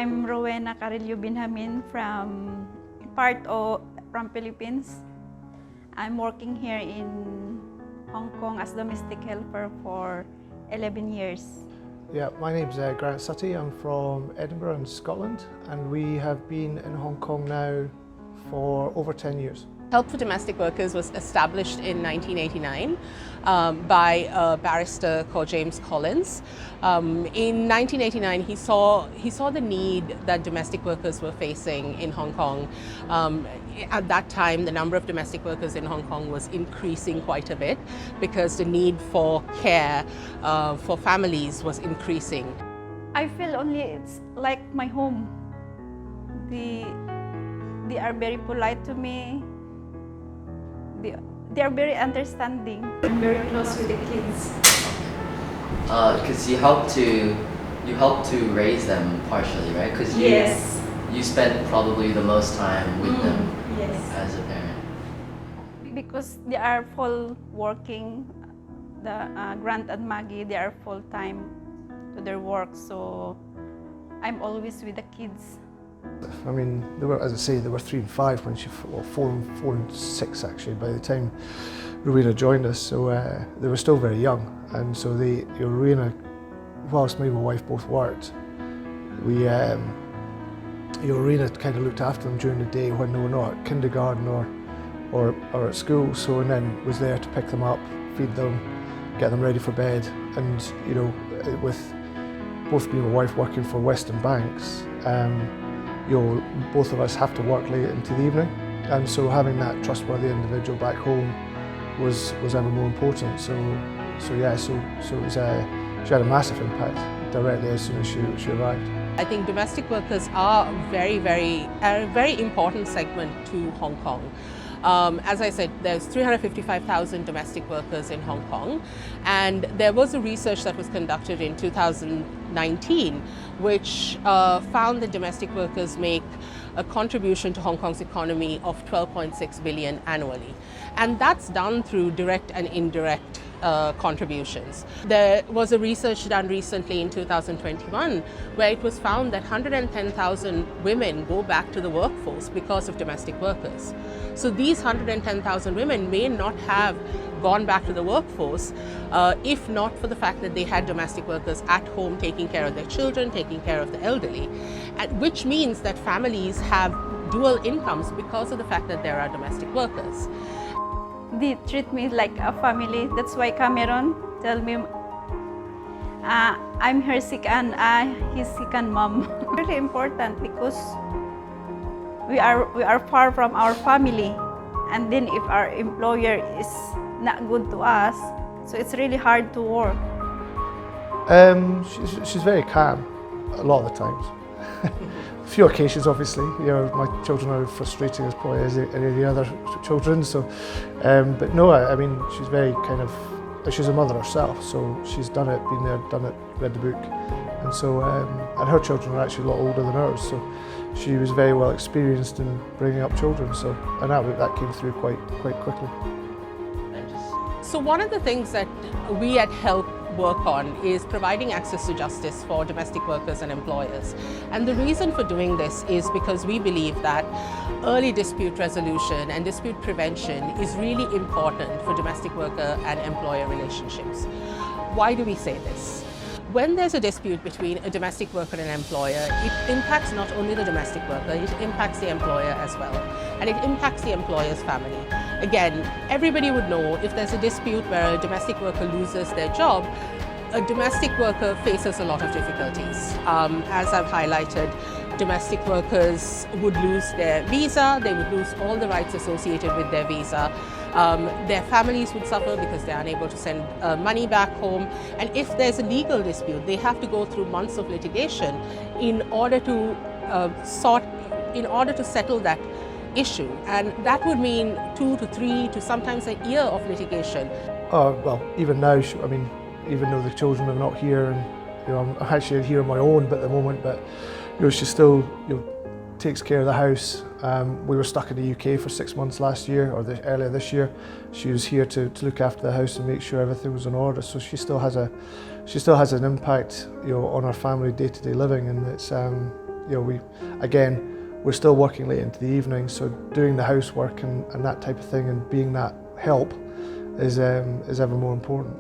I'm Rowena Carillo Binhamin from Philippines. I'm working here in Hong Kong as domestic helper for 11 years. Yeah, my name's Grant Sutty. I'm from Edinburgh in Scotland, and we have been in Hong Kong now for over 10 years. Help for Domestic Workers was established in 1989 by a barrister called James Collins. In 1989, he saw the need that domestic workers were facing in Hong Kong. At that time, the number of domestic workers in Hong Kong was increasing quite a bit because the need for care for families was increasing. I feel only it's like my home. They are very polite to me. They are very understanding. I'm very close with the kids. Because you help to raise them partially, right? Because yes, you spend probably the most time with them yes, as a parent. because they are full working. The Grant and Maggie, they are full time to their work, so I'm always with the kids. I mean, they were, as I say, they were 3 and 5 when well, 4 and 6 actually by the time Rowena joined us. So they were still very young, and so Rowena, whilst me and my wife both worked, Rowena kind of looked after them during the day when they were not at kindergarten or at school. So and then was there to pick them up, feed them, get them ready for bed, and with both me and my wife working for Western Banks. Both of us have to work late into the evening, and so having that trustworthy individual back home was ever more important. So it was she had a massive impact directly as soon as she arrived. I think domestic workers are a very important segment to Hong Kong. As I said, there's 355,000 domestic workers in Hong Kong, and there was a research that was conducted in 2019 which found that domestic workers make a contribution to Hong Kong's economy of 12.6 billion annually, and that's done through direct and indirect contributions. There was a research done recently in 2021 where it was found that 110,000 women go back to the workforce because of domestic workers. So these 110,000 women may not have gone back to the workforce if not for the fact that they had domestic workers at home taking care of their children, taking care of the elderly, which means that families have dual incomes because of the fact that there are domestic workers. They treat me like a family. That's why Cameron tell me I'm her second, his second mom. Really important because we are far from our family, and then if our employer is not good to us, so it's really hard to work. She's very calm a lot of the times. A few occasions, obviously, my children are frustrating as probably as any of the other children. So, but no, I mean, she's very she's a mother herself, so she's done it, been there, done it, read the book, and so and her children are actually a lot older than hers, so she was very well experienced in bringing up children. So, and that came through quite quickly. So one of the things that we at HELP work on is providing access to justice for domestic workers and employers. And the reason for doing this is because we believe that early dispute resolution and dispute prevention is really important for domestic worker and employer relationships. Why do we say this? When there's a dispute between a domestic worker and an employer, it impacts not only the domestic worker, it impacts the employer as well, and it impacts the employer's family. Again, everybody would know if there's a dispute where a domestic worker loses their job, a domestic worker faces a lot of difficulties. As I've highlighted, domestic workers would lose their visa, they would lose all the rights associated with their visa. Their families would suffer because they're unable to send money back home. And if there's a legal dispute, they have to go through months of litigation in order to settle that issue. And that would mean 2 to 3 to sometimes a year of litigation. Well, even now, I mean, even though the children are not here, and I'm actually here on my own at the moment, but she still takes care of the house. We were stuck in the UK for 6 months last year, or earlier this year. She was here to look after the house and make sure everything was in order. So she still has an impact, on our family day-to-day living, and it's you know, we're still working late into the evening, so doing the housework and that type of thing and being that help is ever more important.